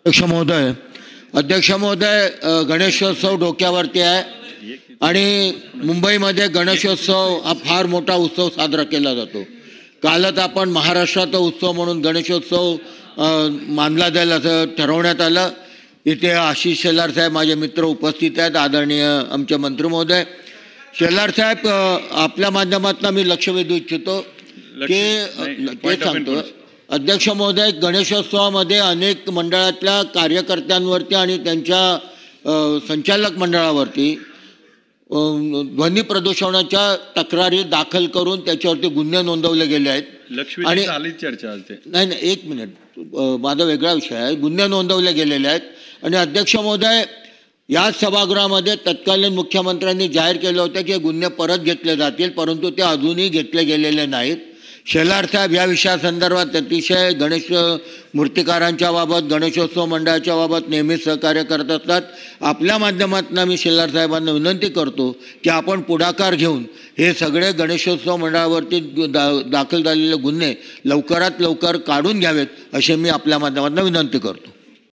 अध्यक्ष महोदय, गणेशोत्सव डोक्यावरती आहे आणि मुंबईमध्ये गणेशोत्सव हा फार मोठा उत्सव साजरा केला जातो. कालच आपण महाराष्ट्राचा उत्सव म्हणून गणेशोत्सव मानला जाईल असं ठरवण्यात आलं. इथे आशिष शेलार साहेब माझे मित्र उपस्थित आहेत, आदरणीय आमचे मंत्री महोदय. शेलार साहेब, आपल्या माध्यमातून मी लक्ष वेधू इच्छितो की ते सांगतो अध्यक्ष महोदय, गणेशोत्सवामध्ये अनेक मंडळातल्या कार्यकर्त्यांवरती आणि त्यांच्या संचालक मंडळावरती ध्वनी प्रदूषणाच्या तक्रारी दाखल करून त्याच्यावरती गुन्हे नोंदवले गेले आहेत. आणि चर्चा नाही, एक मिनिट, माझा वेगळा विषय आहे. गुन्हे नोंदवले गेलेले आहेत आणि अध्यक्ष महोदय, याच सभागृहामध्ये तत्कालीन मुख्यमंत्र्यांनी जाहीर केलं होतं की गुन्हे परत घेतले जातील, परंतु ते अजूनही घेतले गेलेले नाहीत. शेलार साहेब या विषयासंदर्भात अतिशय गणेश मूर्तिकारांच्या बाबत, गणेशोत्सव मंडळाच्या बाबत नेहमीच सहकार्य करत असतात. आपल्या माध्यमातून मी शेलार साहेबांना विनंती करतो की आपण पुढाकार घेऊन हे सगळे गणेशोत्सव मंडळावरती दाखल झालेले गुन्हे लवकरात लवकर काढून घ्यावेत, असे मी आपल्या माध्यमातून विनंती करतो.